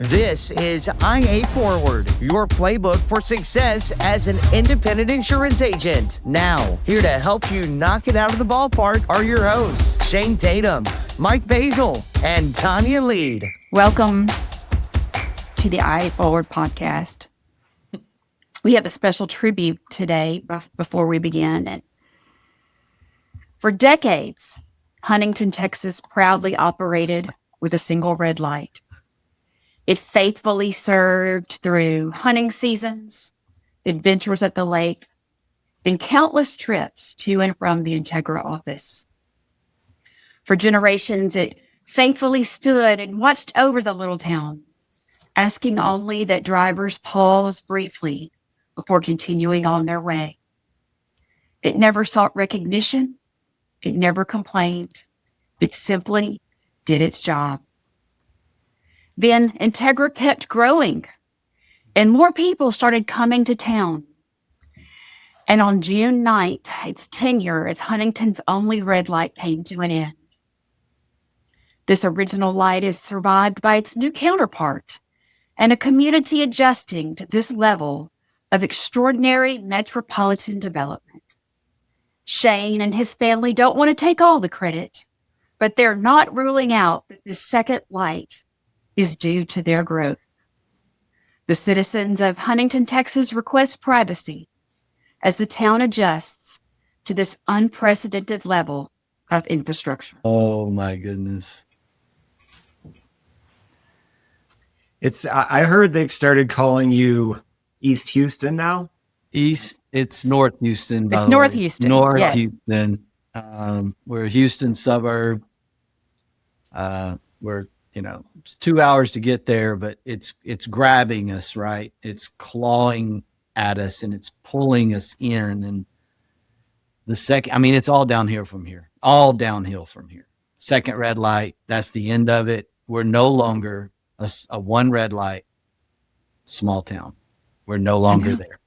This is IA Forward, your playbook for success as an independent insurance agent. Now, here to help you knock it out of the ballpark are your hosts, Shane Tatum, Mike Basil, and Tonya Lead. Welcome to the IA Forward podcast. We have a special tribute today before we begin. For decades, Huntington, Texas proudly operated with a single red light. It faithfully served through hunting seasons, adventures at the lake, and countless trips to and from the Integra office. For generations, it thankfully stood and watched over the little town, asking only that drivers pause briefly before continuing on their way. It never sought recognition. It never complained. It simply did its job. Then Integra kept growing, and more people started coming to town. And on June 9th, its tenure as Huntington's only red light came to an end. This original light is survived by its new counterpart and a community adjusting to this level of extraordinary metropolitan development. Shane and his family don't want to take all the credit, but they're not ruling out that this second light is due to their growth. The citizens of Huntington, Texas request privacy as the town adjusts to this unprecedented level of infrastructure. Oh my goodness. I heard they've started calling you East Houston now. It's North Houston. It's North Houston. North yes. Houston. We're a Houston suburb. We're, it's 2 hours to get there, but it's grabbing us, right? It's clawing at us and it's pulling us in. And it's all downhill from here. Second red light, that's the end of it. We're no longer a one red light small town. We're no longer there.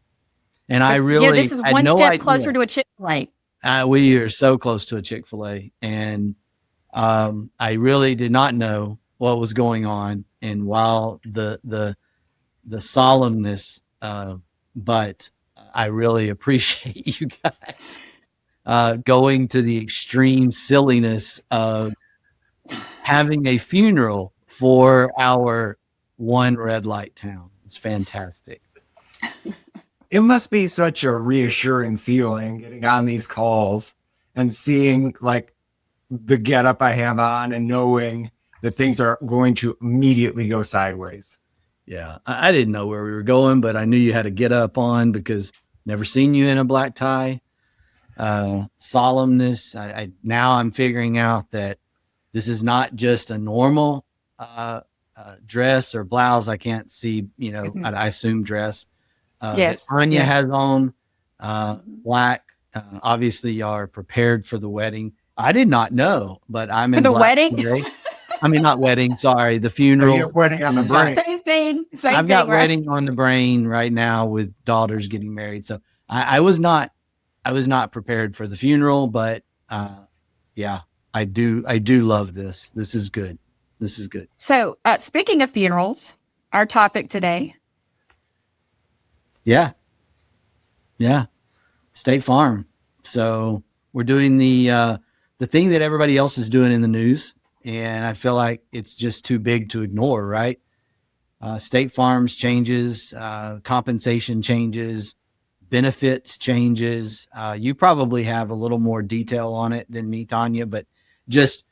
And this is one step closer to a Chick-fil-A. We are so close to a Chick-fil-A. And I really did not know what was going on. And while the solemnness, but I really appreciate you guys going to the extreme silliness of having a funeral for our one red light town. It's fantastic. It must be such a reassuring feeling getting on these calls and seeing like the getup I have on and knowing that things are going to immediately go sideways. Yeah, I didn't know where we were going, but I knew you had to get up on because never seen you in a black tie. Solemnness. Now I'm figuring out that this is not just a normal dress or blouse. I can't see, I assume dress. Yes. Tonya has on black. Obviously, y'all are prepared for the wedding. I did not know, but I'm in the black wedding. Today. I mean, not wedding. Sorry, the funeral. You're wedding on the brain. Same thing. I've got wedding on the brain right now with daughters getting married. So I was not prepared for the funeral, but yeah, I do love this. This is good. So speaking of funerals, our topic today. Yeah. State Farm. So we're doing the thing that everybody else is doing in the news. And I feel like it's just too big to ignore, right? State Farm's changes, compensation changes, benefits changes. You probably have a little more detail on it than me, Tonya, but just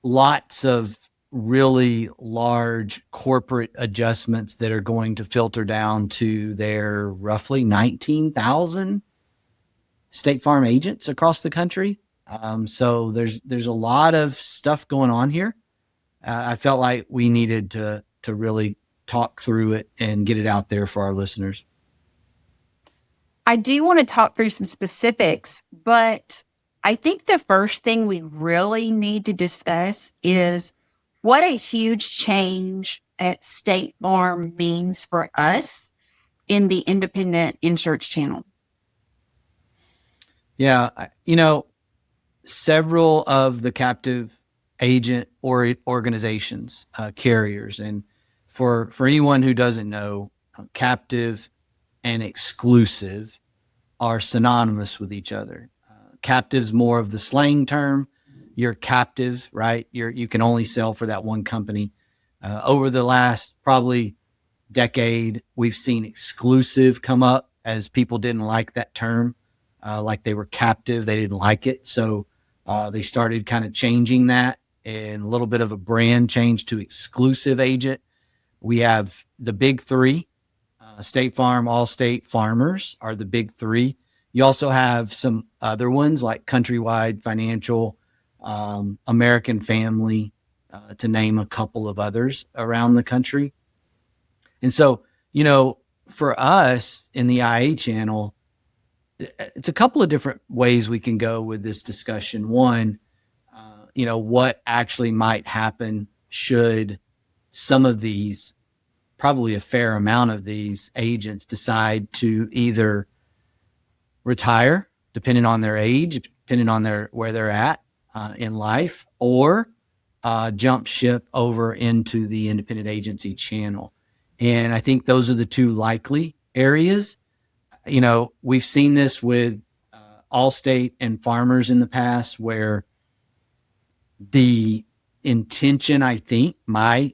lots of really large corporate adjustments that are going to filter down to their roughly 19,000 State Farm agents across the country. So there's a lot of stuff going on here. I felt like we needed to really talk through it and get it out there for our listeners. I do want to talk through some specifics, but I think the first thing we really need to discuss is what a huge change at State Farm means for us in the independent insurance channel. Yeah, several of the captive agent or organizations, carriers, and for anyone who doesn't know, captive and exclusive are synonymous with each other. Captive's more of the slang term. You're captive, right? You can only sell for that one company. Over the last probably decade, we've seen exclusive come up as people didn't like that term, like they were captive. They didn't like it. So they started kind of changing that, and a little bit of a brand change to exclusive agent. We have the big three. State Farm, Allstate, Farmers are the big three. You also have some other ones like Countrywide Financial, American Family, to name a couple of others around the country. And so, for us in the IA channel, it's a couple of different ways we can go with this discussion. One, what actually might happen should some of these, probably a fair amount of these agents, decide to either retire, depending on their age, depending on where they're at in life, or jump ship over into the independent agency channel. And I think those are the two likely areas. We've seen this with Allstate and Farmers in the past, where the intention, I think, my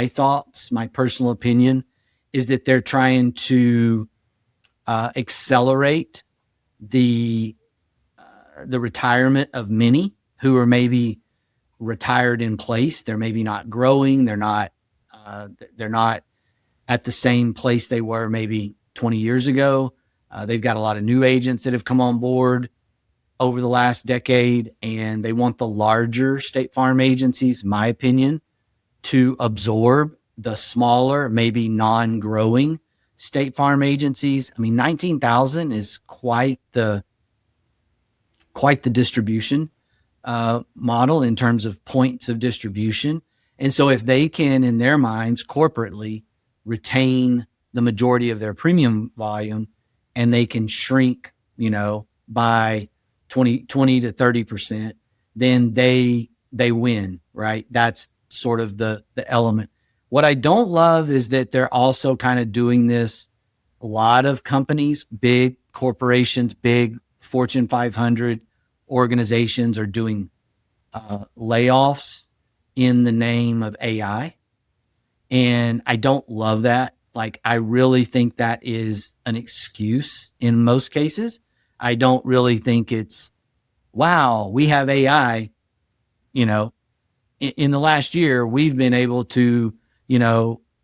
thoughts, my personal opinion, is that they're trying to accelerate the retirement of many who are maybe retired in place. They're maybe not growing. They're not at the same place they were maybe 20 years ago. They've got a lot of new agents that have come on board over the last decade, and they want the larger State Farm agencies, in my opinion, to absorb the smaller, maybe non-growing State Farm agencies. I mean, 19,000 is quite the distribution model in terms of points of distribution. And so if they can, in their minds, corporately retain the majority of their premium volume, and they can shrink, by 20 to 30%, then they win, right? That's sort of the element. What I don't love is that they're also kind of doing this. A lot of companies, big corporations, big Fortune 500 organizations are doing layoffs in the name of AI. And I don't love that. Like, I really think that is an excuse in most cases. I don't really think it's, wow, we have AI, in the last year, we've been able to,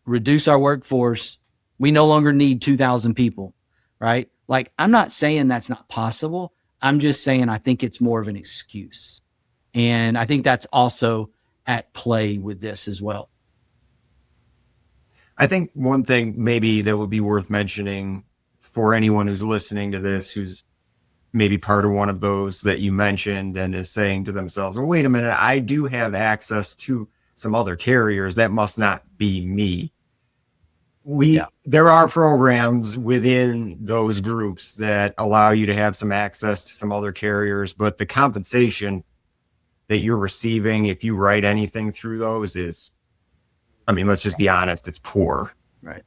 reduce our workforce. We no longer need 2,000 people, right? Like, I'm not saying that's not possible. I'm just saying I think it's more of an excuse. And I think that's also at play with this as well. I think one thing maybe that would be worth mentioning for anyone who's listening to this, who's maybe part of one of those that you mentioned and is saying to themselves, well, wait a minute, I do have access to some other carriers. That must not be me. There are programs within those groups that allow you to have some access to some other carriers, but the compensation that you're receiving, if you write anything through those, is, let's just be honest, it's poor. Right.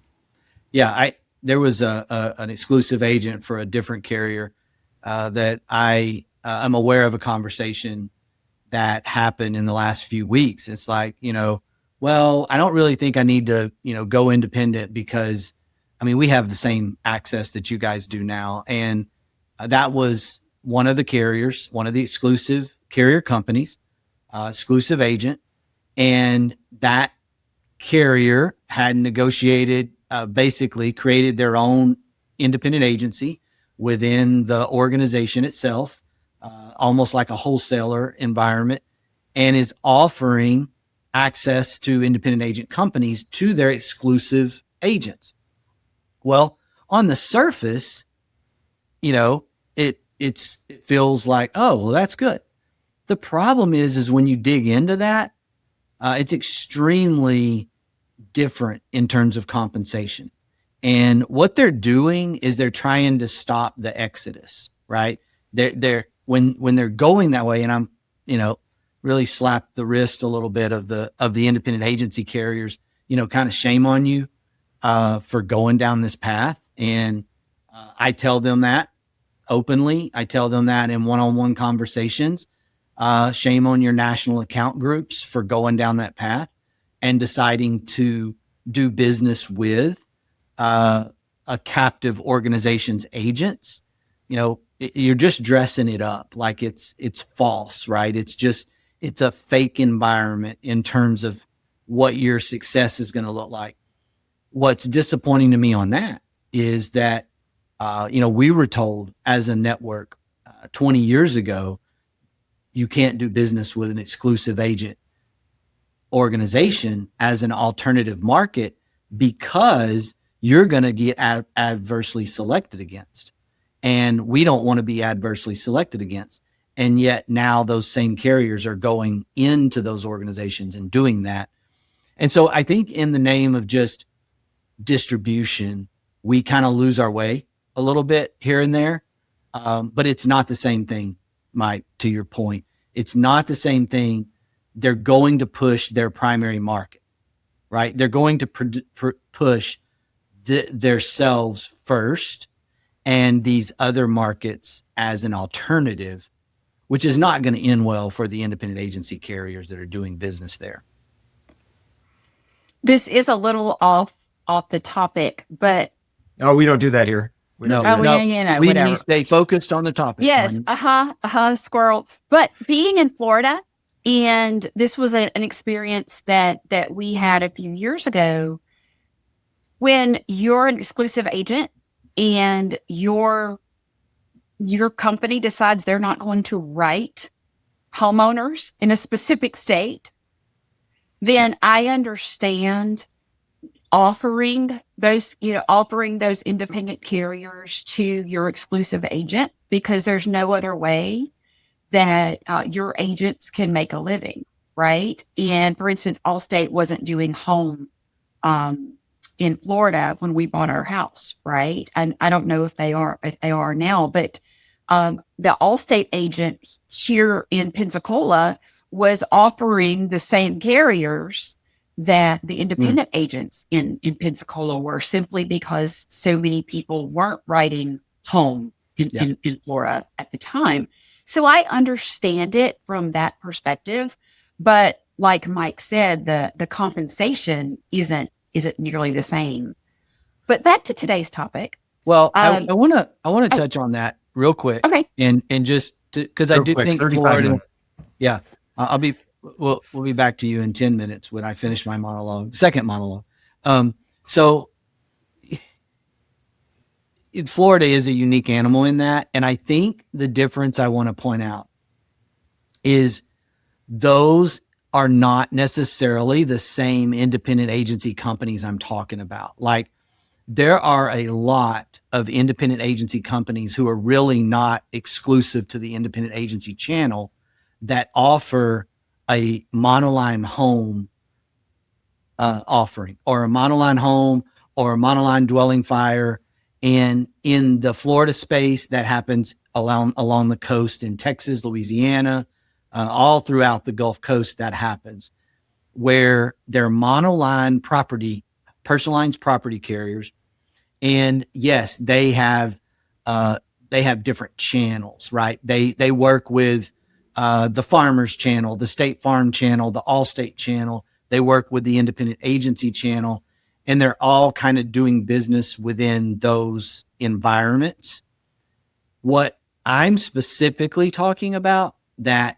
Yeah. There was an exclusive agent for a different carrier that I'm aware of a conversation that happened in the last few weeks. It's like, well, I don't really think I need to, go independent because, we have the same access that you guys do now. And that was one of the carriers, one of the exclusive carrier companies, exclusive agent. And that carrier had negotiated, basically created their own independent agency within the organization itself, almost like a wholesaler environment, and is offering access to independent agent companies to their exclusive agents. Well, on the surface, it feels like, oh, well, that's good. The problem is when you dig into that, it's extremely different in terms of compensation. And what they're doing is they're trying to stop the exodus, right? They're when they're going that way, and I'm, really slapped the wrist a little bit of the independent agency carriers. kind of shame on you for going down this path. And I tell them that openly. I tell them that in one-on-one conversations. Shame on your national account groups for going down that path and deciding to do business with a captive organization's agents. You're just dressing it up like it's false, right? It's a fake environment in terms of what your success is going to look like. What's disappointing to me on that is that, we were told as a network 20 years ago, you can't do business with an exclusive agent organization as an alternative market because you're going to get adversely selected against. And we don't want to be adversely selected against. And yet now those same carriers are going into those organizations and doing that. And so I think in the name of just distribution, we kind of lose our way a little bit here and there. But it's not the same thing, Mike, to your point. It's not the same thing. They're going to push their primary market, right? They're going to push themselves first and these other markets as an alternative, which is not going to end well for the independent agency carriers that are doing business there. This is a little off the topic, but we don't do that here. We don't do that. We need to stay focused on the topic. Yes, squirrel. But being in Florida, and this was an experience that we had a few years ago, when you're an exclusive agent and your company decides they're not going to write homeowners in a specific state, then I understand offering those independent carriers to your exclusive agent, because there's no other way that your agents can make a living, right? And for instance, Allstate wasn't doing home in Florida when we bought our house, right? And I don't know if they are now, but the Allstate agent here in Pensacola was offering the same carriers that the independent agents in Pensacola were, simply because so many people weren't writing home in Florida at the time. So I understand it from that perspective, but like Mike said, the compensation isn't nearly the same. But back to today's topic. Well, I want to touch on that real quick. Okay. And just because I do think Florida. Minutes. Yeah, we'll be back to you in 10 minutes when I finish my second monologue. So Florida is a unique animal in that. And I think the difference I want to point out is those are not necessarily the same independent agency companies I'm talking about. Like, there are a lot of independent agency companies who are really not exclusive to the independent agency channel that offer a monoline home offering, or a monoline home, or a monoline dwelling fire. And in the Florida space, that happens along the coast in Texas, Louisiana, all throughout the Gulf Coast. That happens where they're monoline personal lines property carriers. And yes, they have different channels, right? They work with the Farmers channel, the State Farm channel, the Allstate channel. They work with the independent agency channel, and they're all kind of doing business within those environments. What I'm specifically talking about, that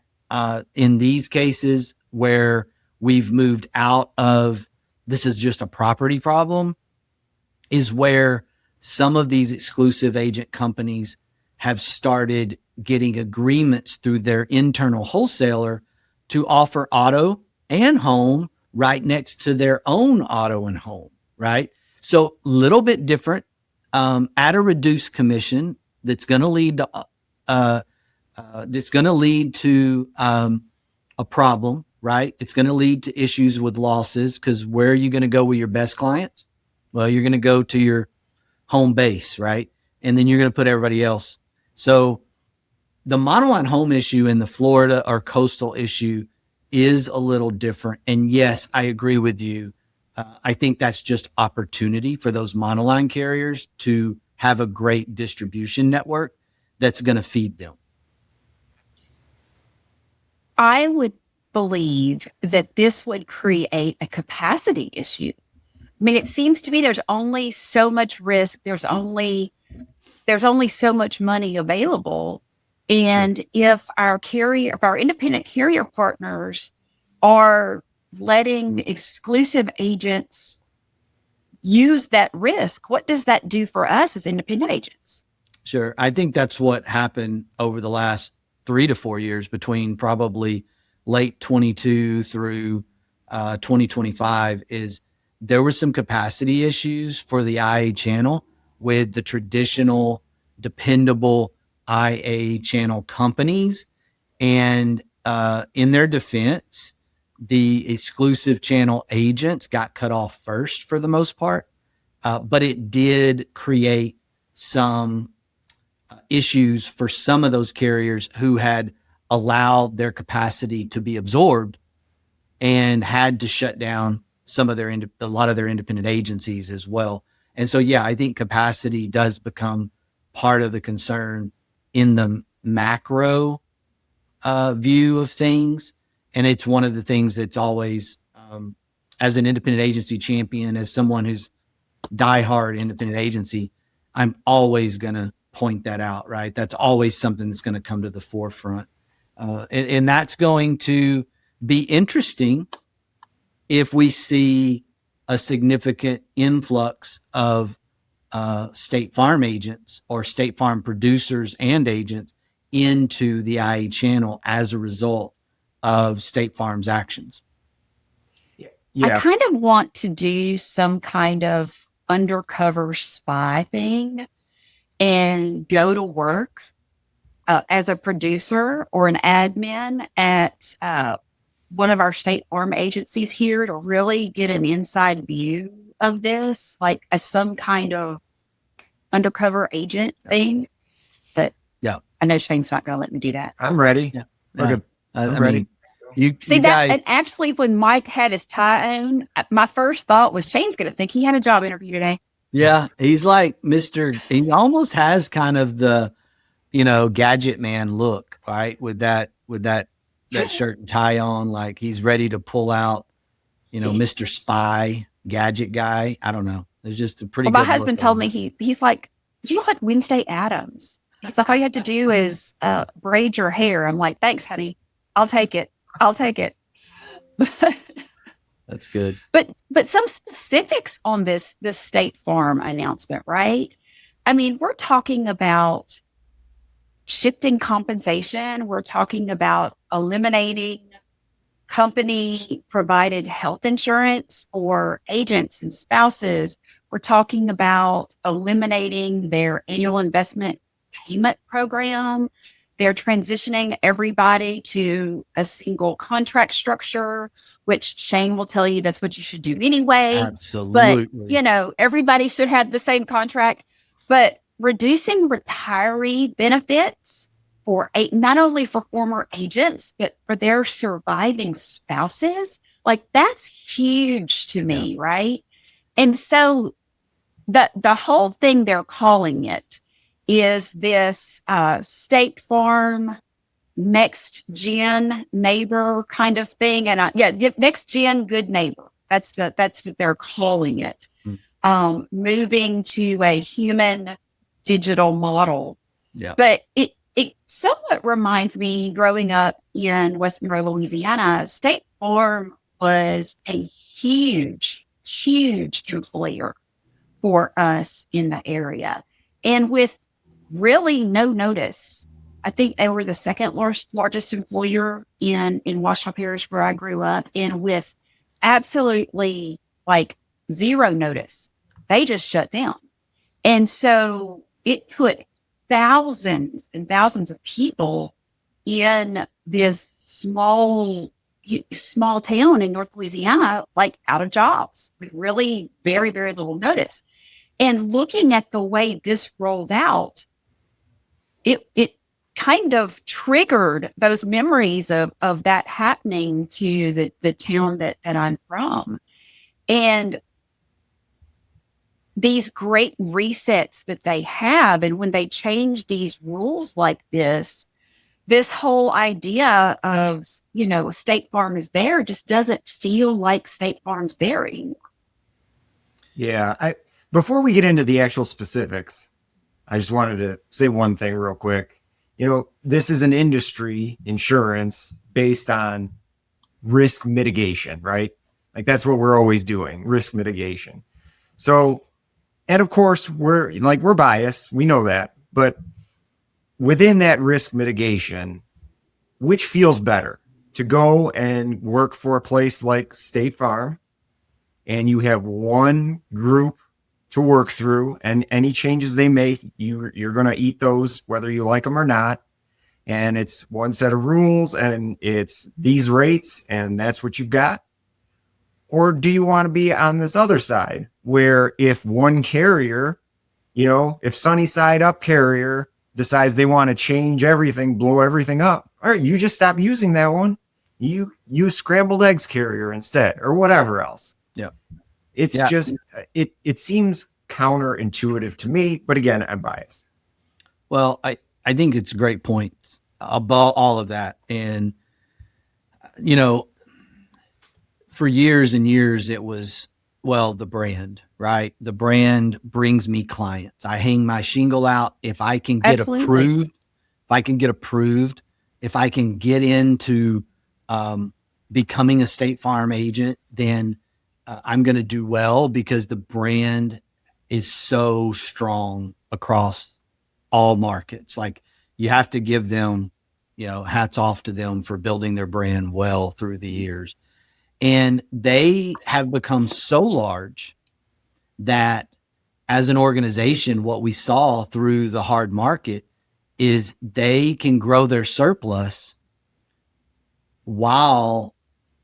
in these cases where we've moved out of this is just a property problem, is where some of these exclusive agent companies have started getting agreements through their internal wholesaler to offer auto and home right next to their own auto and home, right? So a little bit different, at a reduced commission that's going to lead to a problem, right? It's going to lead to issues with losses, because where are you going to go with your best clients? Well, you're going to go to your home base, right? And then you're going to put everybody else. So the monoline home issue and the Florida or coastal issue is a little different. And yes, I agree with you. I think that's just opportunity for those monoline carriers to have a great distribution network that's going to feed them. I would believe that this would create a capacity issue. I mean, it seems to me there's only so much risk. There's only so much money available. And if our independent carrier partners are letting exclusive agents use that risk, what does that do for us as independent agents? Sure. I think that's what happened over the last 3 to 4 years, between probably late 22 through 2025, is there were some capacity issues for the IA channel with the traditional dependable IA channel companies. And in their defense, the exclusive channel agents got cut off first for the most part. But it did create some issues for some of those carriers who had allowed their capacity to be absorbed and had to shut down some of a lot of their independent agencies as well. And so, yeah, I think capacity does become part of the concern in the macro view of things. And it's one of the things that's always, as an independent agency champion, as someone who's diehard independent agency, I'm always going to point that out, right? That's always something that's going to come to the forefront. And that's going to be interesting if we see a significant influx of State Farm agents or State Farm producers and agents into the IA channel as a result of State Farm's actions. Yeah. I kind of want to do some kind of undercover spy thing and go to work as a producer or an admin at one of our State Farm agencies here to really get an inside view of this, like as some kind of undercover agent thing. But yeah, I know Shane's not going to let me do that. I'm ready. Yeah. Okay. I'm ready. Mean, you See guys, that, and actually, when Mike had his tie on, my first thought was Shane's going to think he had a job interview today. yeah, he's like he almost has kind of the, gadget man look, right? With that shirt and tie on, like he's ready to pull out, Mr. Spy, gadget guy. I don't know. There's just a pretty. Well, my good husband look told on me it. he's like, you look like Wednesday Addams. He's like, all you have to do is braid your hair. I'm like, thanks, honey. I'll take it. That's good. But some specifics on this State Farm announcement, right? I mean, we're talking about shifting compensation. We're talking about eliminating company provided health insurance for agents and spouses. We're talking about eliminating their annual investment payment program. They're transitioning everybody to a single contract structure, which Shane will tell you that's what you should do anyway. Absolutely. But, everybody should have the same contract. But reducing retiree benefits for not only for former agents, but for their surviving spouses, like that's huge to me, right? And so the whole thing they're calling it is this State Farm next gen neighbor kind of thing. And next gen good neighbor. That's what they're calling it. Moving to a human digital model. Yeah. But it somewhat reminds me, growing up in West Monroe, Louisiana, State Farm was a huge employer for us in the area. And with really no notice, I think they were the second largest employer in Washoe Parish where I grew up, and with absolutely like zero notice, they just shut down. And so it put thousands and thousands of people in this small town in North Louisiana, like out of jobs with really very, very little notice. And looking at the way this rolled out, it kind of triggered those memories of that happening to the town that I'm from. And these great resets that they have, and when they change these rules like this whole idea of, State Farm is there just doesn't feel like State Farm's there anymore. Yeah. Before we get into the actual specifics, I just wanted to say one thing real quick. This is an industry, insurance, based on risk mitigation, right? Like that's what we're always doing, risk mitigation. So, and of course we're biased. We know that, but within that risk mitigation, which feels better, to go and work for a place like State Farm and you have one group to work through, and any changes they make, you're going to eat those whether you like them or not, and it's one set of rules and it's these rates and that's what you've got? Or do you want to be on this other side where if one carrier, if sunny side up carrier decides they want to change everything, blow everything up, all right, you just stop using that one, you use scrambled eggs carrier instead, or whatever else. Yeah. It's just, it seems counterintuitive to me, but again, I'm biased. Well, I think it's a great point about all of that. And, for years and years, it was, the brand, right? The brand brings me clients. I hang my shingle out. If I can get approved, if I can get into becoming a State Farm agent, then I'm going to do well because the brand is so strong across all markets. Like you have to give them, hats off to them for building their brand well through the years. And they have become so large that as an organization, what we saw through the hard market is they can grow their surplus while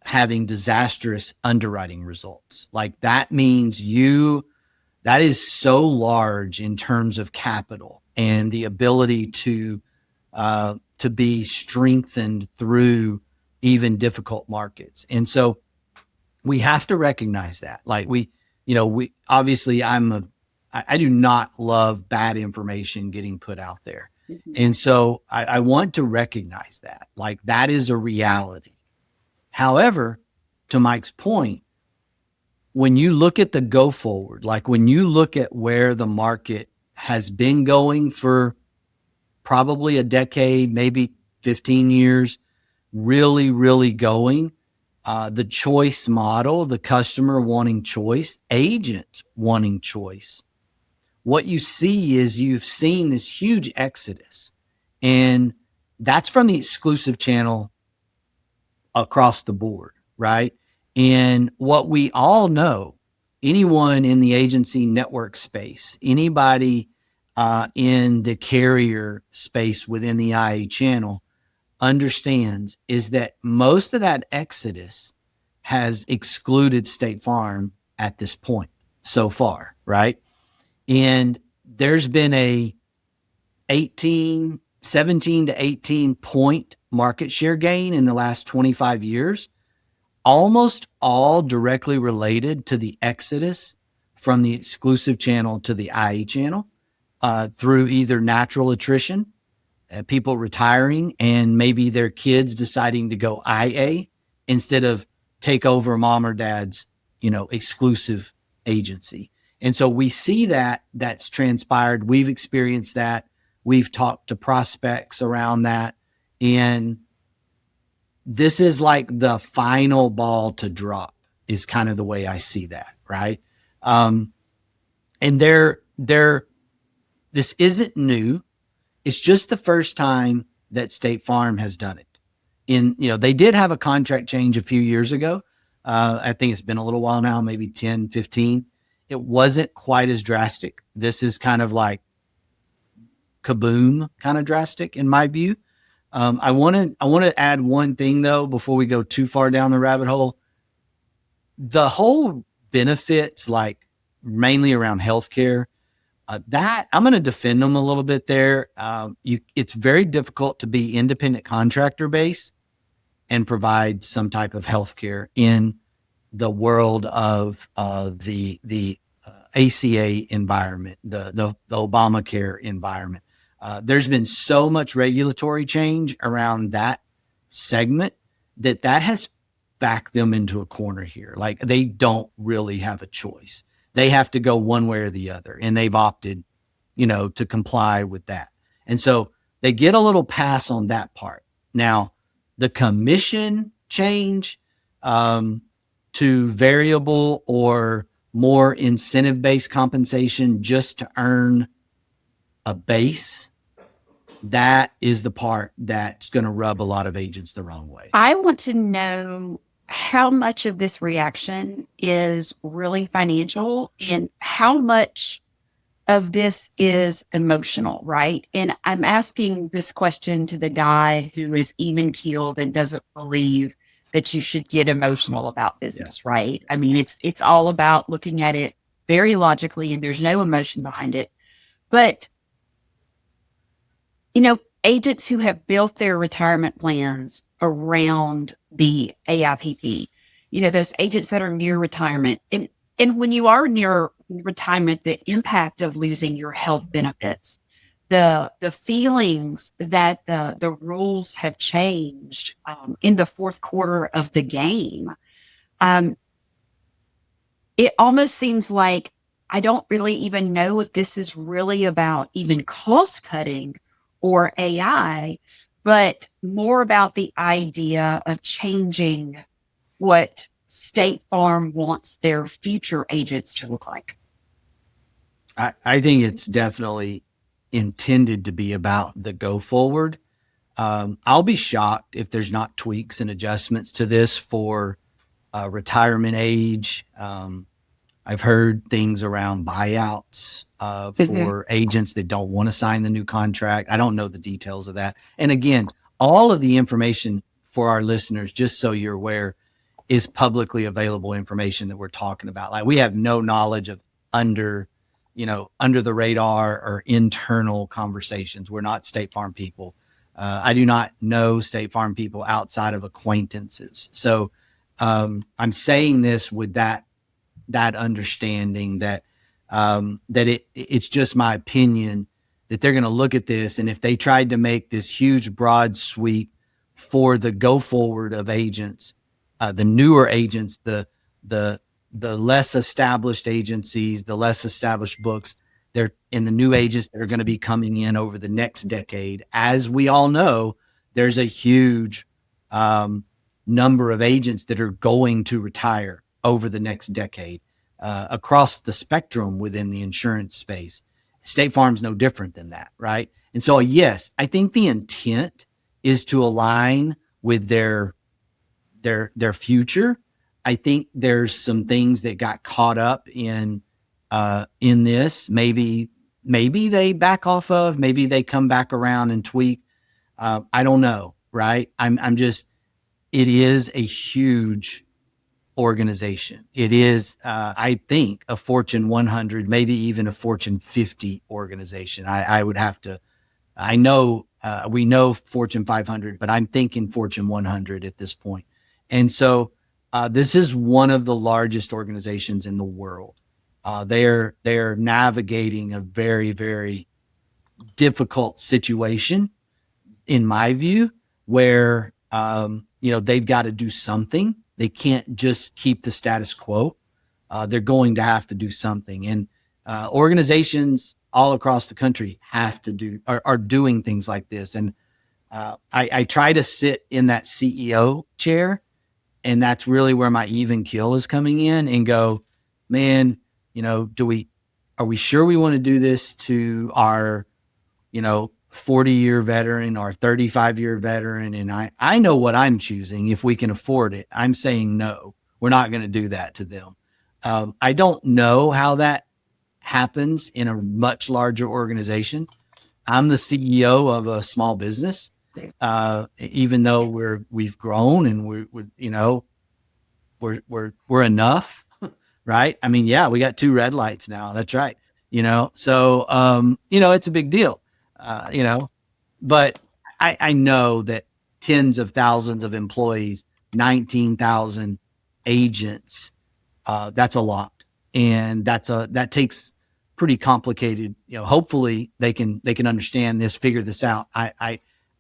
having disastrous underwriting results. Like that means that is so large in terms of capital and the ability to be strengthened through even difficult markets. And so we have to recognize that. Like we obviously I do not love bad information getting put out there. Mm-hmm. And so I want to recognize that, like that is a reality. However, to Mike's point, when you look at the go forward, like when you look at where the market has been going for probably a decade, maybe 15 years, really, really going, the choice model, the customer wanting choice, agents wanting choice. What you see is you've seen this huge exodus, and that's from the exclusive channel across the board, right? And what we all know, anyone in the agency network space, anybody in the carrier space within the IA channel understands is that most of that exodus has excluded State Farm at this point so far, right? And there's been a 17 to 18 point market share gain in the last 25 years, almost all directly related to the exodus from the exclusive channel to the IA channel through either natural attrition, people retiring, and maybe their kids deciding to go IA instead of take over mom or dad's, exclusive agency. And so we see that's transpired. We've experienced that. We've talked to prospects around that. And this is like the final ball to drop is kind of the way I see that. Right. And this isn't new. It's just the first time that State Farm has done it. They did have a contract change a few years ago. I think it's been a little while now, maybe 10, 15. It wasn't quite as drastic. This is kind of like kaboom kind of drastic in my view. I want to add one thing though, before we go too far down the rabbit hole. The whole benefits, like mainly around healthcare, that I'm going to defend them a little bit there. It's very difficult to be independent contractor based and provide some type of healthcare in the world of the ACA environment, the Obamacare environment. There's been so much regulatory change around that segment that has backed them into a corner here. Like they don't really have a choice. They have to go one way or the other, and they've opted, to comply with that. And so they get a little pass on that part. Now, the commission change to variable or more incentive-based compensation just to earn a base, that is the part that's going to rub a lot of agents the wrong way. I want to know how much of this reaction is really financial and how much of this is emotional, right? And I'm asking this question to the guy who is even keeled and doesn't believe that you should get emotional about business, right? I mean, it's all about looking at it very logically and there's no emotion behind it. But, agents who have built their retirement plans around the AIPP, those agents that are near retirement, and when you are near retirement, the impact of losing your health benefits, the feelings that the rules have changed in the fourth quarter of the game, it almost seems like I don't really even know if this is really about even cost cutting or AI, but more about the idea of changing what State Farm wants their future agents to look like. I think it's definitely intended to be about the go forward. I'll be shocked if there's not tweaks and adjustments to this for retirement age. I've heard things around buyouts for agents that don't want to sign the new contract. I don't know the details of that. And again, all of the information for our listeners, just so you're aware, is publicly available information that we're talking about. Like we have no knowledge of under the radar or internal conversations. We're not State Farm people. I do not know State Farm people outside of acquaintances. So I'm saying this with that understanding that it's just my opinion that they're going to look at this, and if they tried to make this huge broad sweep for the go forward of agents, the newer agents, the less established agencies, the less established books, they're in the new agents that are going to be coming in over the next decade. As we all know, there's a huge number of agents that are going to retire over the next decade across the spectrum within the insurance space. State Farm's no different than that, right? And so, yes, I think the intent is to align with their future. I think there's some things that got caught up in this. Maybe they back off of, maybe they come back around and tweak. I don't know, right? It is a huge organization. It is, I think, a Fortune 100, maybe even a Fortune 50 organization. We know Fortune 500, but I'm thinking Fortune 100 at this point. And so this is one of the largest organizations in the world. They're navigating a very, very difficult situation, in my view, where they've got to do something. They can't just keep the status quo. They're going to have to do something. And organizations all across the country are doing things like this. And I try to sit in that CEO chair, and that's really where my even keel is coming in, and go, man, are we sure we want to do this to our, 40-year veteran or 35-year veteran? And I know what I'm choosing. If we can afford it, I'm saying no, we're not going to do that to them. I don't know how that happens in a much larger organization. I'm the CEO of a small business, even though we've grown and we're enough, right? I mean, yeah, we got 2 red lights now. That's right. So it's a big deal. But I know that tens of thousands of employees, 19,000 agents, that's a lot. And that takes pretty complicated, hopefully they can understand this, figure this out.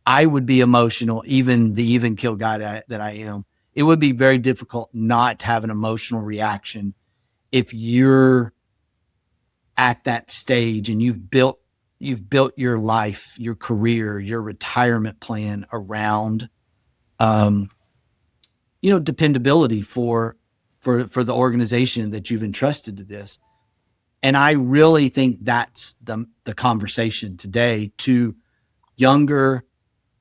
I would be emotional, even the even kill guy that I am. It would be very difficult not to have an emotional reaction if you're at that stage and you've built your life, your career, your retirement plan around, dependability for the organization that you've entrusted to this. And I really think that's the conversation today to younger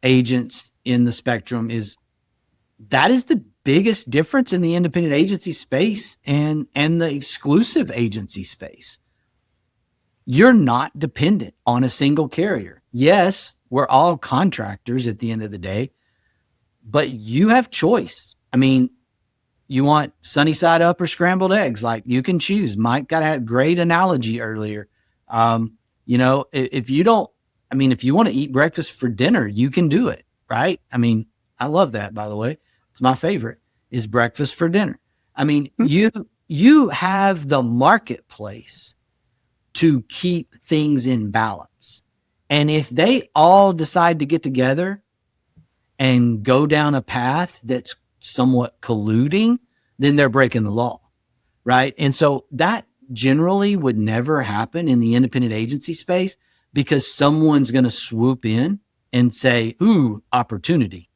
agents in the spectrum is the biggest difference in the independent agency space and the exclusive agency space. You're not dependent on a single carrier. Yes, we're all contractors at the end of the day, but you have choice. I mean, you want sunny side up or scrambled eggs, like you can choose. Mike got a great analogy earlier. If you want to eat breakfast for dinner, you can do it, right? I mean, I love that, by the way. It's my favorite, is breakfast for dinner. I mean, you have the marketplace to keep things in balance. And if they all decide to get together and go down a path that's somewhat colluding, then they're breaking the law, right? And so that generally would never happen in the independent agency space because someone's going to swoop in and say, ooh, opportunity,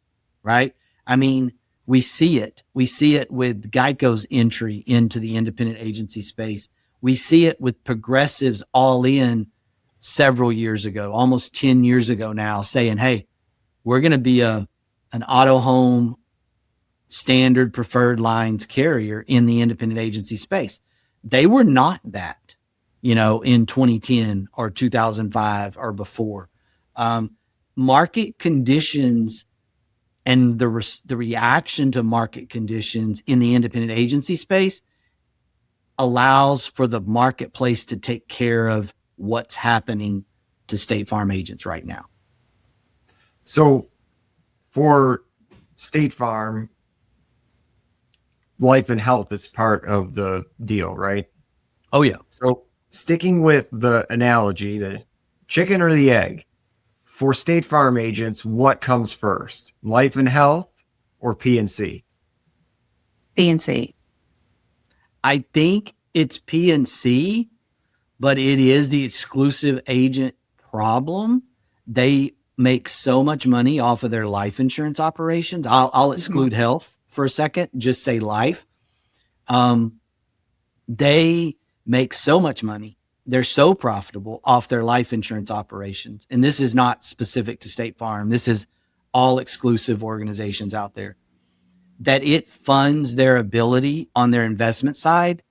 right? I mean, we see it. We see it with Geico's entry into the independent agency space. We see it with Progressive's all in several years ago, almost 10 years ago now, saying, hey, we're going to be an auto home standard preferred lines carrier in the independent agency space. They were not that, in 2010 or 2005 or before. Market conditions and the reaction to market conditions in the independent agency space allows for the marketplace to take care of what's happening to State Farm agents right now. So for State Farm, life and health is part of the deal, right? Oh, yeah. So sticking with the analogy, the chicken or the egg, for State Farm agents, what comes first, life and health or P&C? P&C. I think it's P&C, but it is the exclusive agent problem. They make so much money off of their life insurance operations. I'll exclude health for a second, just say life. They make so much money. They're so profitable off their life insurance operations. And this is not specific to State Farm. This is all exclusive organizations out there, that it funds their ability on their investment side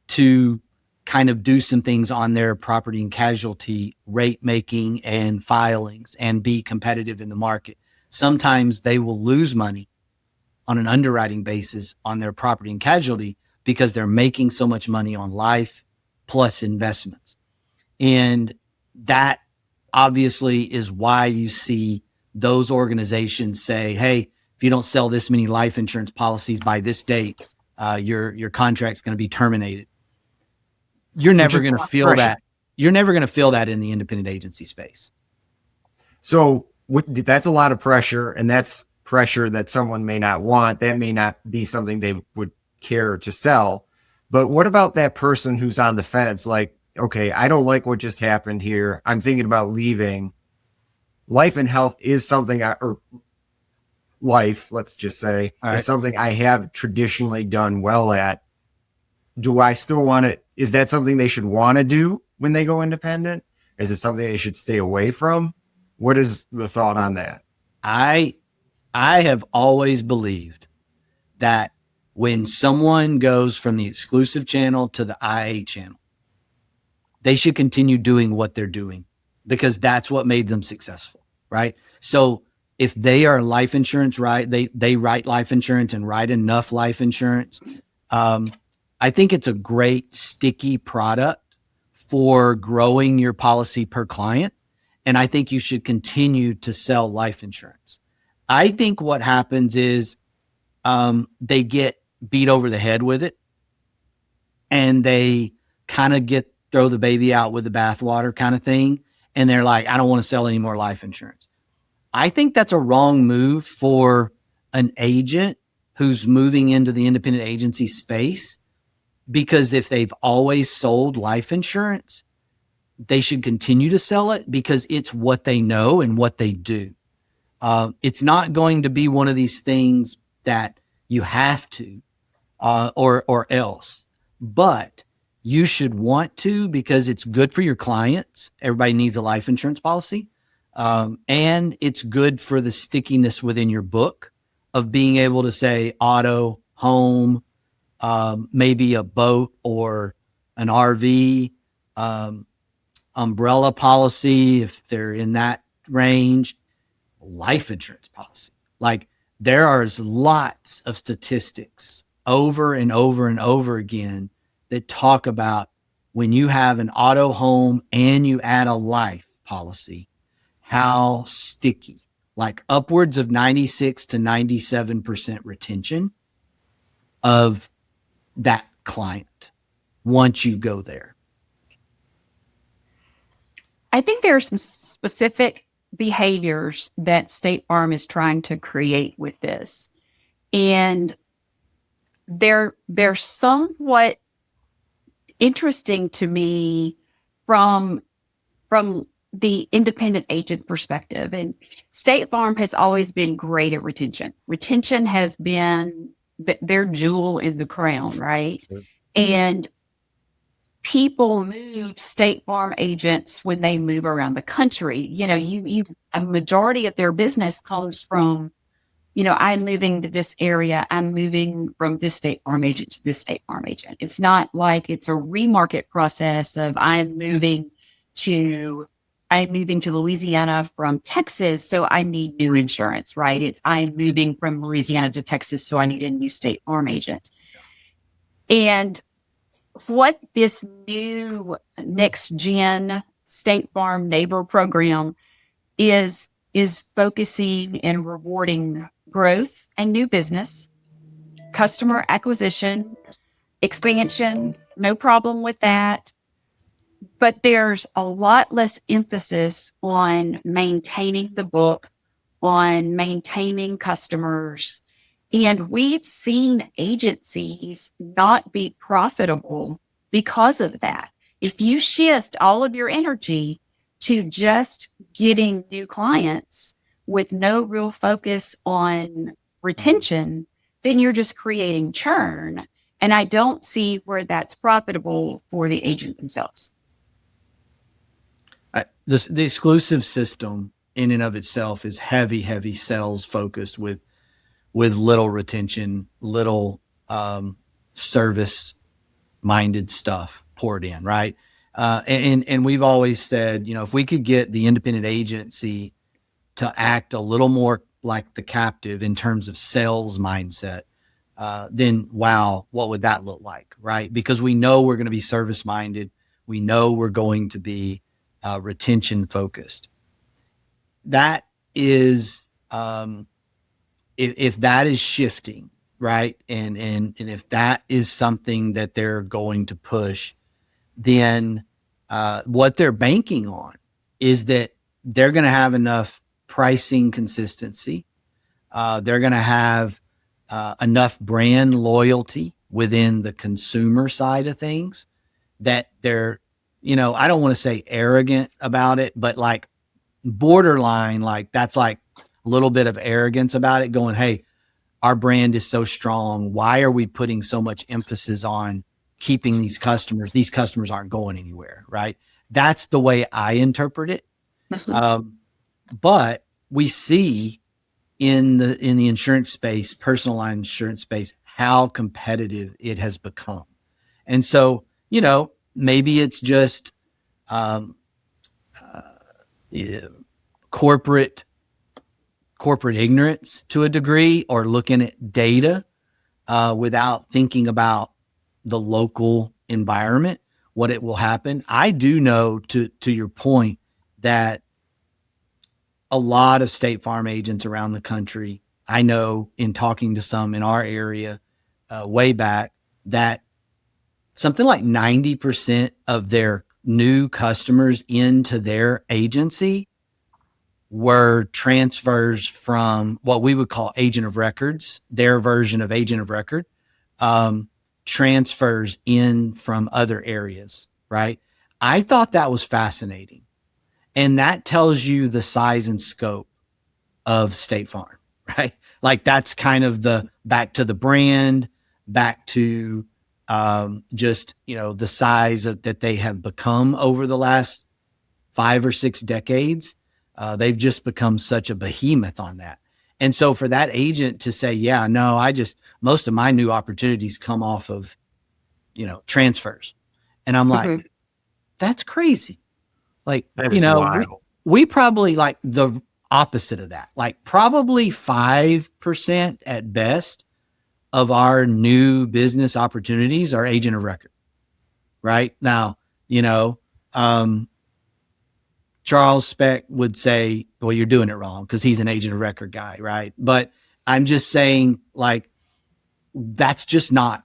to kind of do some things on their property and casualty rate making and filings and be competitive in the market. Sometimes they will lose money on an underwriting basis on their property and casualty because they're making so much money on life plus investments. And that obviously is why you see those organizations say, hey, if you don't sell this many life insurance policies by this date, your contract's going to be terminated. You're never going to feel that. You're never going to feel that in the independent agency space. So that's a lot of pressure, and that's pressure that someone may not want. That may not be something they would care to sell. But what about that person who's on the fence? Like, okay, I don't like what just happened here. I'm thinking about leaving. Life and health is something life, let's just say, is something I have traditionally done well at. Do I still want to, is that something they should want to do when they go independent? Is it something they should stay away from? What is the thought on that? I have always believed that when someone goes from the exclusive channel to the IA channel, they should continue doing what they're doing because that's what made them successful, right? So if they are life insurance, right, they write life insurance and write enough life insurance. I think it's a great sticky product for growing your policy per client. And I think you should continue to sell life insurance. I think what happens is they get beat over the head with it, and they kind of throw the baby out with the bathwater kind of thing. And they're like, I don't want to sell any more life insurance. I think that's a wrong move for an agent who's moving into the independent agency space, because if they've always sold life insurance, they should continue to sell it because it's what they know and what they do. It's not going to be one of these things that you have to, or else, but you should want to, because it's good for your clients. Everybody needs a life insurance policy. And it's good for the stickiness within your book of being able to say auto, home, maybe a boat or an RV, umbrella policy, if they're in that range, life insurance policy. Like, there are lots of statistics over and over and over again that talk about when you have an auto, home, and you add a life policy, how sticky, like upwards of 96 to 97% retention of that client once you go there. I think there are some specific behaviors that State Farm is trying to create with this. And they're somewhat interesting to me from the independent agent perspective. And State Farm has always been great at retention. Retention has been their jewel in the crown, right? Sure. And people move State Farm agents when they move around the country. You know, a majority of their business comes from, you know, I'm moving to this area. I'm moving from this State Farm agent to this State Farm agent. It's not like it's a remarket process of I'm moving to Louisiana from Texas, so I need new insurance, right? It's I'm moving from Louisiana to Texas, so I need a new State Farm agent. And what this new next gen State Farm neighbor program is focusing and rewarding growth and new business, customer acquisition, expansion, no problem with that. But there's a lot less emphasis on maintaining the book, on maintaining customers. And we've seen agencies not be profitable because of that. If you shift all of your energy to just getting new clients with no real focus on retention, then you're just creating churn. And I don't see where that's profitable for the agent themselves. The exclusive system in and of itself is heavy sales focused with little retention, little service minded stuff poured in, right? And we've always said, you know, if we could get the independent agency to act a little more like the captive in terms of sales mindset, then wow, what would that look like, right? Because we know we're going to be service minded. We know we're going to be retention focused. That is, if that is shifting, right, and if that is something that they're going to push, then what they're banking on is that they're going to have enough pricing consistency. They're going to have enough brand loyalty within the consumer side of things that they're, you know, I don't want to say arrogant about it, but like borderline, like that's like a little bit of arrogance about it, going, hey, our brand is so strong. Why are we putting so much emphasis on keeping these customers? These customers aren't going anywhere, right? That's the way I interpret it. But we see in the insurance space, personal line insurance space, how competitive it has become. And so, you know, maybe it's just corporate ignorance to a degree, or looking at data without thinking about the local environment, what it will happen. I do know, to your point, that a lot of State Farm agents around the country, I know in talking to some in our area, way back that something like 90% of their new customers into their agency were transfers from what we would call agent of records, their version of agent of record, transfers in from other areas, right? I thought that was fascinating. And that tells you the size and scope of State Farm, right? Like that's kind of the back to the brand, back to just, the size that they have become over the last 5 or 6 decades. They've just become such a behemoth on that. And so for that agent to say, yeah, no, most of my new opportunities come off of, transfers. And I'm like, that's crazy. Like, That is wild. we probably like the opposite of that, like probably 5% at best of our new business opportunities are agent of record. Right now, Charles Speck would say, well, you're doing it wrong because he's an agent of record guy, right? But I'm just saying, like, that's just not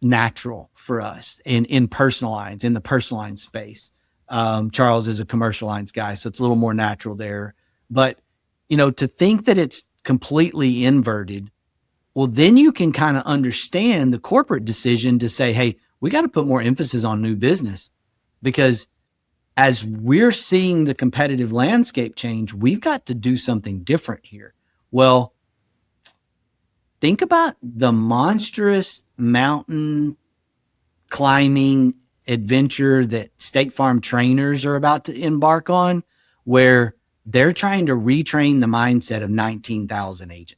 natural for us in personal lines, in the personal line space. Charles is a commercial lines guy, so it's a little more natural there. But, to think that it's completely inverted, well, then you can kind of understand the corporate decision to say, hey, we got to put more emphasis on new business because as we're seeing the competitive landscape change, we've got to do something different here. Well, think about the monstrous mountain climbing adventure that State Farm trainers are about to embark on, where they're trying to retrain the mindset of 19,000 agents.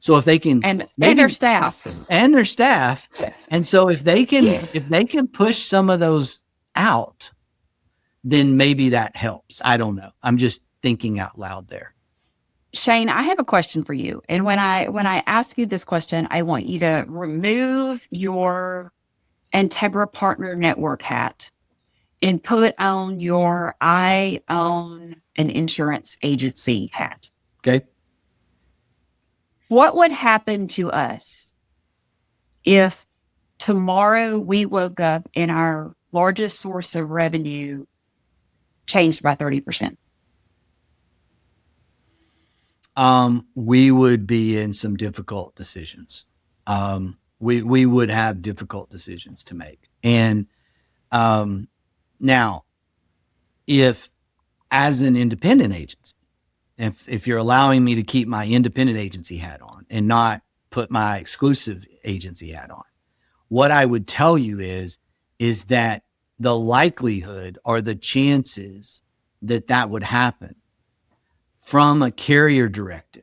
So if they can, and their staff. And so if they can push some of those out, then maybe that helps. I don't know. I'm just thinking out loud there. Shane, I have a question for you. And when I ask you this question, I want you to remove your Integra Partner Network hat and put on your I own an insurance agency hat. Okay. What would happen to us if tomorrow we woke up and our largest source of revenue changed by 30%? We would be in some difficult decisions. We would have difficult decisions to make. And now, if as an independent agency, if you're allowing me to keep my independent agency hat on and not put my exclusive agency hat on, what I would tell you is that the likelihood or the chances that would happen from a carrier directive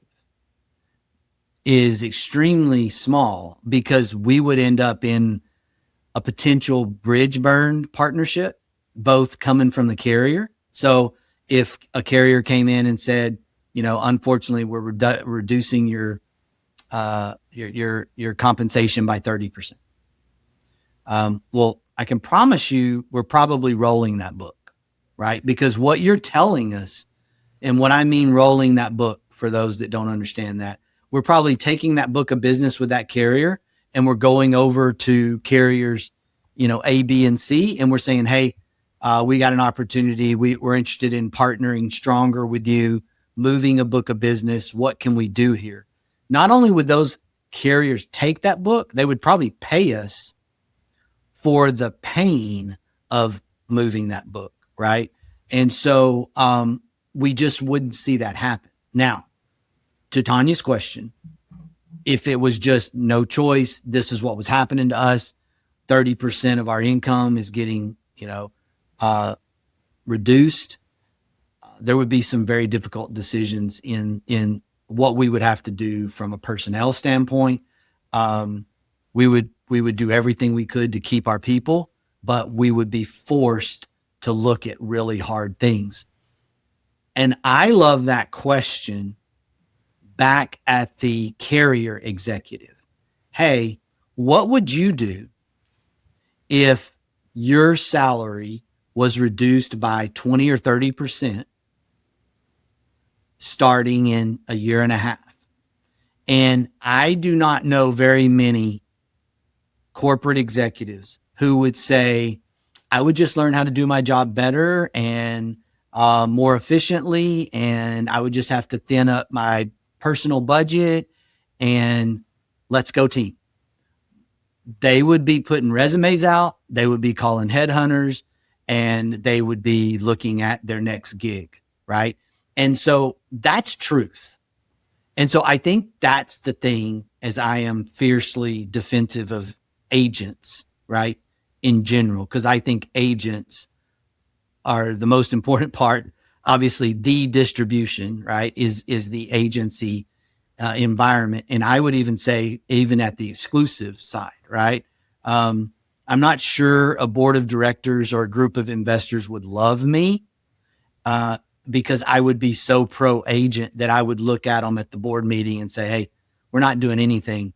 is extremely small because we would end up in a potential bridge burn partnership, both coming from the carrier. So if a carrier came in and said, unfortunately, we're reducing your compensation by 30%. Well, I can promise you we're probably rolling that book, right? Because what you're telling us, and what I mean rolling that book, for those that don't understand that, we're probably taking that book of business with that carrier and we're going over to carriers, A, B, and C, and we're saying, hey, we got an opportunity. We're interested in partnering stronger with you, moving a book of business. What can we do here? Not only would those carriers take that book, they would probably pay us for the pain of moving that book, right? And so we just wouldn't see that happen. Now, to Tonya's question, if it was just no choice, this is what was happening to us, 30% of our income is getting, reduced, there would be some very difficult decisions in what we would have to do from a personnel standpoint. We would do everything we could to keep our people, but we would be forced to look at really hard things. And I love that question back at the carrier executive. Hey, what would you do if your salary was reduced by 20 or 30% starting in a year and a half? And I do not know very many corporate executives who would say, I would just learn how to do my job better and more efficiently, and I would just have to thin up my personal budget, and let's go team. They would be putting resumes out, they would be calling headhunters, and they would be looking at their next gig, right? And so that's truth. And so I think that's the thing, as I am fiercely defensive of agents, right, in general, because I think agents are the most important part. Obviously, the distribution, right, is the agency environment. And I would even say, even at the exclusive side, right? I'm not sure a board of directors or a group of investors would love me because I would be so pro agent that I would look at them at the board meeting and say, hey, we're not doing anything.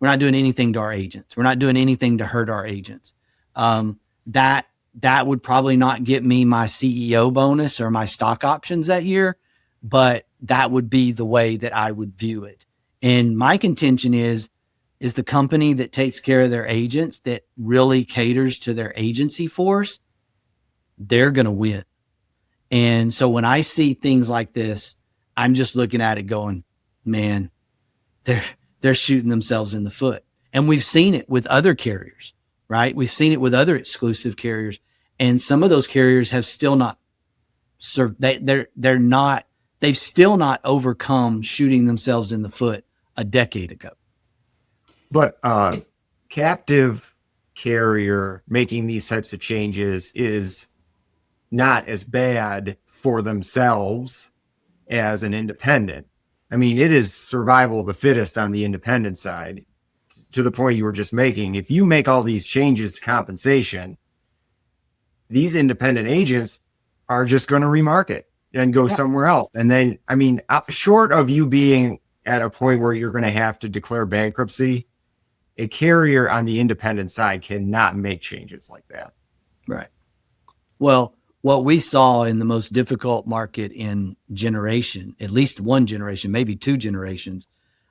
We're not doing anything to our agents. We're not doing anything to hurt our agents. That would probably not get me my CEO bonus or my stock options that year, but that would be the way that I would view it. And my contention is the company that takes care of their agents, that really caters to their agency force, they're going to win. And so when I see things like this, I'm just looking at it going, man, they're shooting themselves in the foot. And we've seen it with other carriers, right? We've seen it with other exclusive carriers, and some of those carriers have still not they've still not overcome shooting themselves in the foot a decade ago. But captive carrier making these types of changes is not as bad for themselves as an independent. I mean, it is survival of the fittest on the independent side, to the point you were just making. If you make all these changes to compensation, these independent agents are just going to remarket and go somewhere else. And then, I mean, short of you being at a point where you're going to have to declare bankruptcy, a carrier on the independent side cannot make changes like that. Right. Well, what we saw in the most difficult market in generation, at least one generation, maybe two generations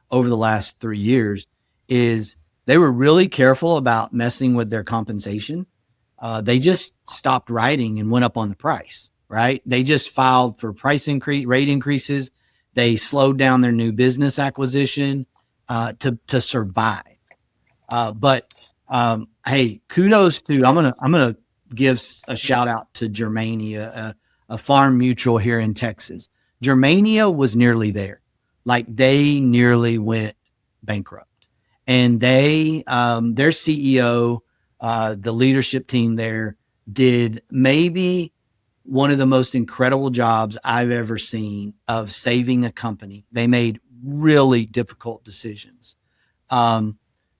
over the last 3 years, is they were really careful about messing with their compensation. They just stopped writing and went up on the price, right? They just filed for rate increases. They slowed down their new business acquisition to survive. But hey, kudos to, I'm gonna give a shout out to Germania, a farm mutual here in Texas. Germania was nearly there. Like, they nearly went bankrupt. And they, their CEO, the leadership team there, did maybe one of the most incredible jobs I've ever seen of saving a company. They made really difficult decisions.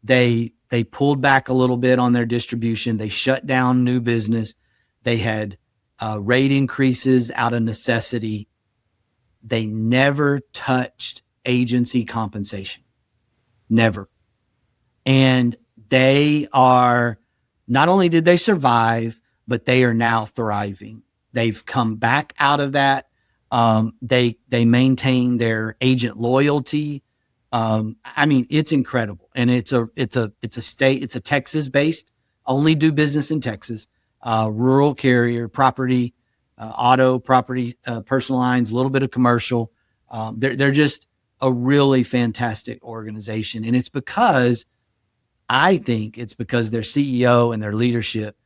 They pulled back a little bit on their distribution. They shut down new business. They had rate increases out of necessity. They never touched agency compensation. Never. And they are, not only did they survive, but they are now thriving. They've come back out of that. They maintain their agent loyalty. I mean, it's incredible. And it's a Texas based, only do business in Texas, rural carrier, property, auto, property, personal lines, a little bit of commercial. They're just a really fantastic organization. And I think it's because their CEO and their leadership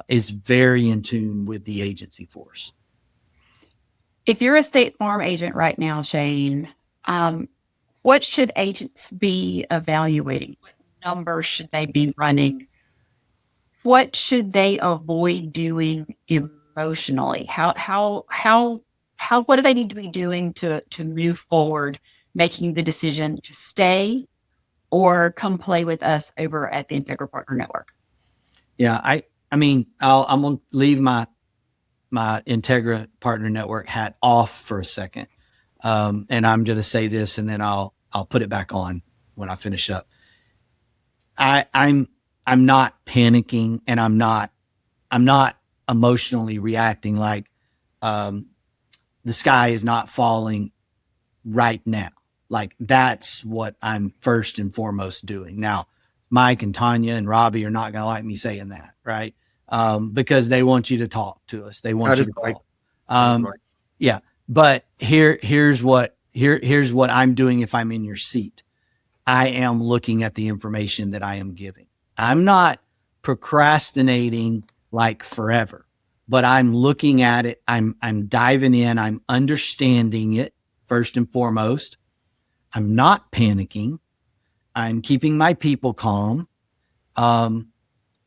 is very in tune with the agency force. If you're a State Farm agent right now, Shane, what should agents be evaluating? What numbers should they be running? What should they avoid doing emotionally? What do they need to be doing to move forward, making the decision to stay or come play with us over at the Integra Partner Network? Yeah, I mean, I'm going to leave my Integra Partner Network hat off for a second. And I'm going to say this, and then I'll put it back on when I finish up. I'm not panicking, and I'm not emotionally reacting like the sky is not falling right now. Like, that's what I'm first and foremost doing. Now, Mike and Tonya and Robbie are not going to like me saying that, right? Because they want you to talk to us. They want you to call. Yeah. But here's what I'm doing if I'm in your seat. I am looking at the information that I am giving. I'm not procrastinating like forever, but I'm looking at it. I'm diving in. I'm understanding it first and foremost. I'm not panicking. I'm keeping my people calm. I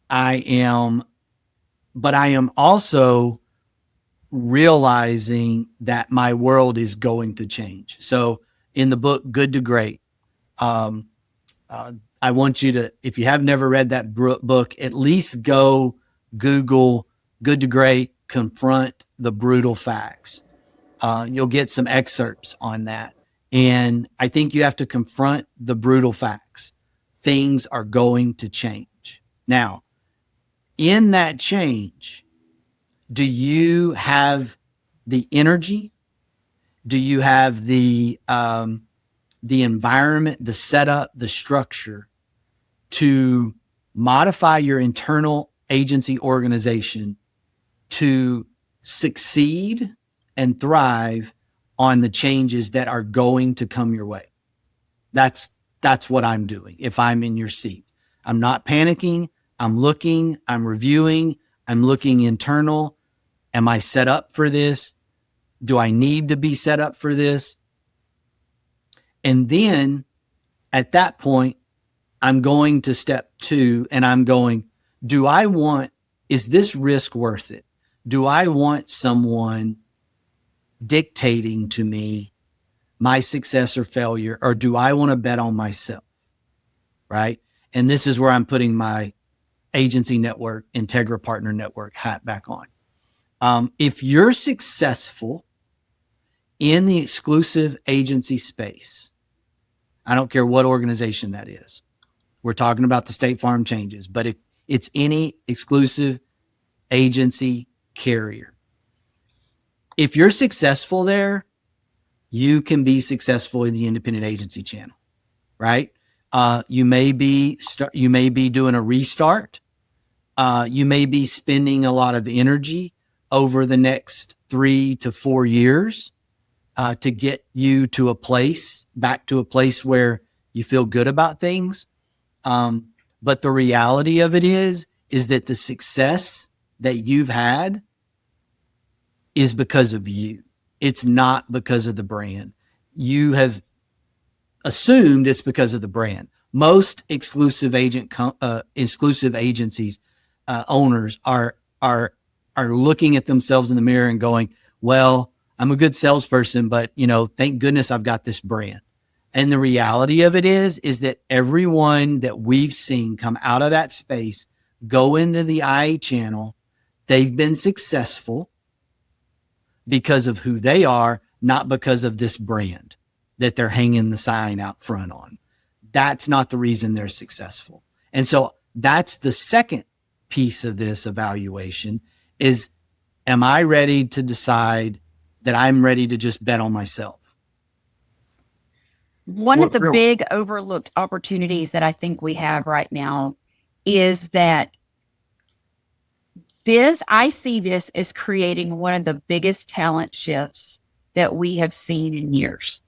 am also realizing that my world is going to change. So in the book, Good to Great, I want you to, if you have never read that book, at least go Google Good to Great, confront the brutal facts. You'll get some excerpts on that. And I think you have to confront the brutal facts. Things are going to change. Now, in that change, do you have the energy? Do you have the environment, the setup, the structure to modify your internal agency organization to succeed and thrive on the changes that are going to come your way? That's what I'm doing. If I'm in your seat, I'm not panicking. I'm looking, I'm reviewing, I'm looking internal. Am I set up for this? Do I need to be set up for this? And then at that point, I'm going to step 2 and I'm going, is this risk worth it? Do I want someone dictating to me my success or failure, or do I want to bet on myself? Right? And this is where I'm putting my agency network, Integra partner network hat back on. If you're successful in the exclusive agency space, I don't care what organization that is. We're talking about the State Farm changes, but if it's any exclusive agency carrier, if you're successful there, you can be successful in the independent agency channel, right? You may be doing a restart. You may be spending a lot of energy over the next 3 to 4 years to get you back to a place where you feel good about things. But the reality of it is that the success that you've had is because of you. It's not because of the brand. You have assumed it's because of the brand. Most exclusive agencies owners are looking at themselves in the mirror and going, well, I'm a good salesperson, but thank goodness I've got this brand. And the reality of it is that everyone that we've seen come out of that space, go into the IA channel, they've been successful because of who they are, not because of this brand that they're hanging the sign out front on. That's not the reason they're successful. And so that's the second piece of this evaluation is, am I ready to decide that I'm ready to just bet on myself? One of the big overlooked opportunities that I think we have right now is that I see this as creating one of the biggest talent shifts that we have seen in years.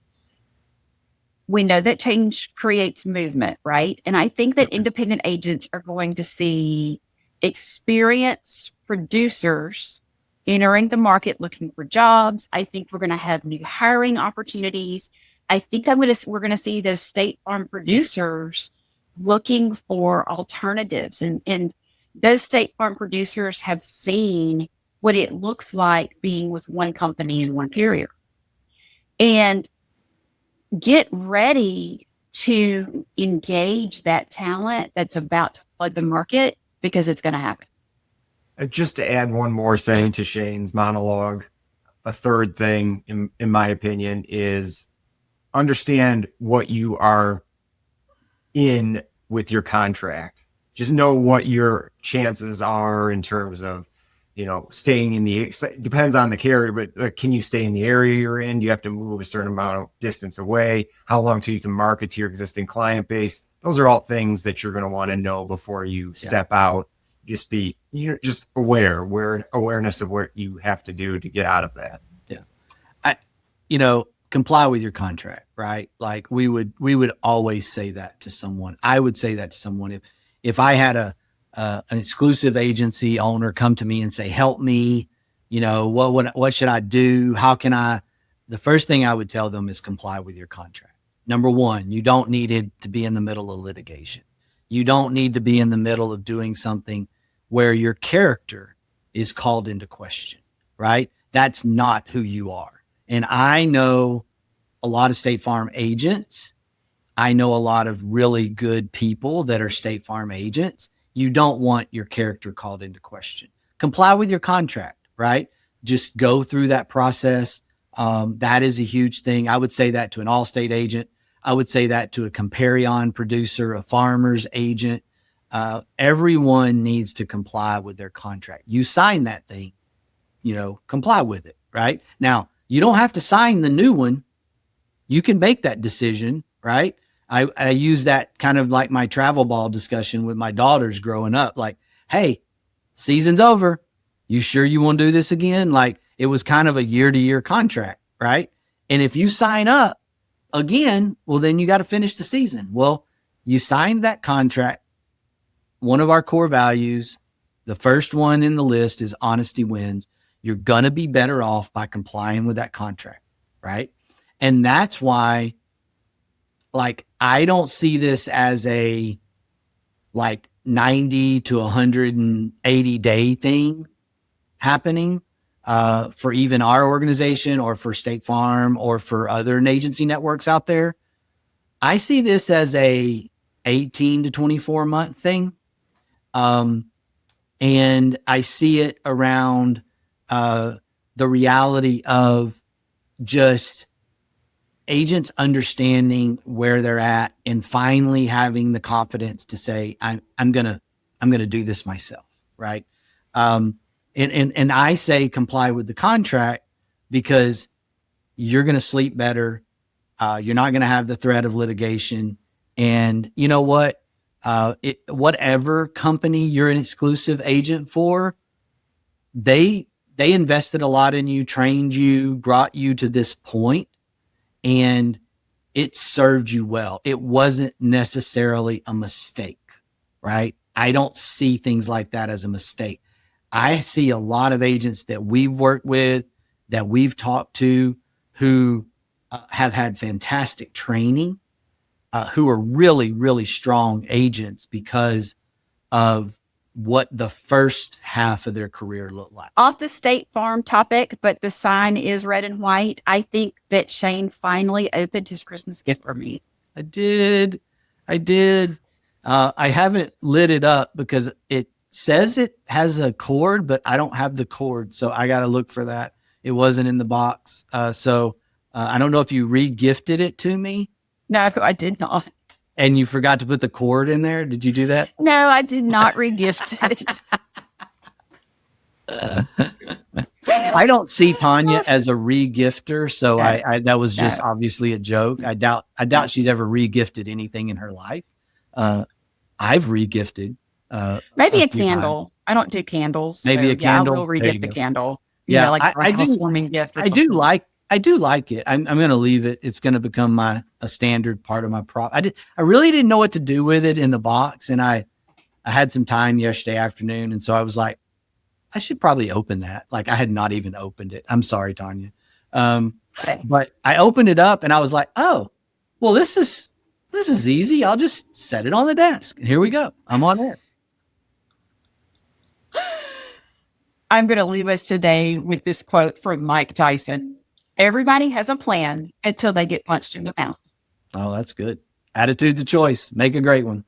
We know that change creates movement, right? And I think that independent agents are going to see experienced producers entering the market looking for jobs. I think we're going to have new hiring opportunities. I think we're going to see those State Farm producers looking for alternatives. And those State Farm producers have seen what it looks like being with one company and one carrier. And get ready to engage that talent that's about to flood the market, because it's going to happen. Just to add one more thing to Shane's monologue, a third thing, in my opinion, is understand what you are in with your contract. Just know what your chances are in terms of, staying in depends on the carrier, but can you stay in the area you're in? Do you have to move a certain amount of distance away? How long till you can market to your existing client base? those are all things that you're going to want to know before you step out. Just be, just awareness of what you have to do to get out of that. Comply with your contract, right? Like we would always say that to someone. I would say that to someone if I had an exclusive agency owner come to me and say, help me, what should I do? How can I? The first thing I would tell them is comply with your contract. Number one, you don't need it to be in the middle of litigation. You don't need to be in the middle of doing something where your character is called into question, right? That's not who you are. And I know a lot of State Farm agents. I know a lot of really good people that are State Farm agents. You don't want your character called into question. Comply with your contract, right? Just go through that process. That is a huge thing. I would say that to an Allstate agent. I would say that to a Comparion producer, a farmer's agent. Everyone needs to comply with their contract. You sign that thing, comply with it, right? Now, you don't have to sign the new one. You can make that decision, right? I use that kind of like my travel ball discussion with my daughters growing up. Like, hey, season's over. You sure you want to do this again? Like, it was kind of a year-to-year contract, right? And if you sign up again, well, then you got to finish the season. Well, you signed that contract. One of our core values, the first one in the list is honesty wins. You're going to be better off by complying with that contract, right? And that's why, like, I don't see this as a, 90 to 180 day thing happening for even our organization or for State Farm or for other agency networks out there. I see this as a 18 to 24 month thing. And I see it around the reality of just agents understanding where they're at and finally having the confidence to say, I'm gonna do this myself, right? And I say comply with the contract because you're gonna sleep better. You're not gonna have the threat of litigation. And you know what? Whatever company you're an exclusive agent for, they invested a lot in you, trained you, brought you to this point, and it served you well. It wasn't necessarily a mistake, right? I don't see things like that as a mistake. I see a lot of agents that we've worked with, that we've talked to, who have had fantastic training, who are really, really strong agents because of what the first half of their career looked like. Off the State Farm topic, but the sign is red and white. I think that Shane finally opened his Christmas gift for me. I did. I haven't lit it up because it says it has a cord, but I don't have the cord. So I got to look for that. It wasn't in the box. So I don't know if you re-gifted it to me. No, I did not. And you forgot to put the cord in there. Did you do that? No, I did not re-gift it. I don't see Tonya as a re-gifter, so I that was just obviously a joke. I doubt she's ever re-gifted anything in her life. I've re-gifted. Maybe a candle. I don't do candles. Maybe a candle. I will re-gift the candle. Yeah, like a housewarming gift. I do like it. I'm going to leave it. It's going to become a standard part of my prop. I really didn't know what to do with it in the box, and I had some time yesterday afternoon, and so I was like, I should probably open that. Like, I had not even opened it. I'm sorry, Tonya. But I opened it up, and I was like, oh, well, this is easy. I'll just set it on the desk, and here we go. I'm on air. I'm going to leave us today with this quote from Mike Tyson. Everybody has a plan until they get punched in the mouth. Oh, that's good. Attitude's a choice. Make a great one.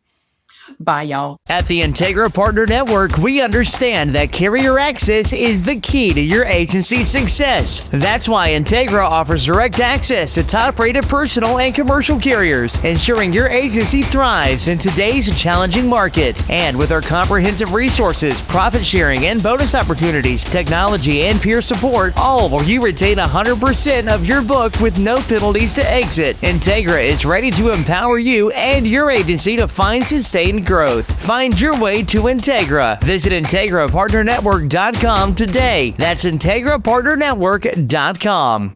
Bye, y'all. At the Integra Partner Network, we understand that carrier access is the key to your agency's success. That's why Integra offers direct access to top-rated personal and commercial carriers, ensuring your agency thrives in today's challenging market. And with our comprehensive resources, profit sharing and bonus opportunities, technology and peer support, all while you retain 100% of your book with no penalties to exit. Integra is ready to empower you and your agency to find sustained growth. Find your way to Integra. Visit IntegraPartnerNetwork.com today. That's IntegraPartnerNetwork.com.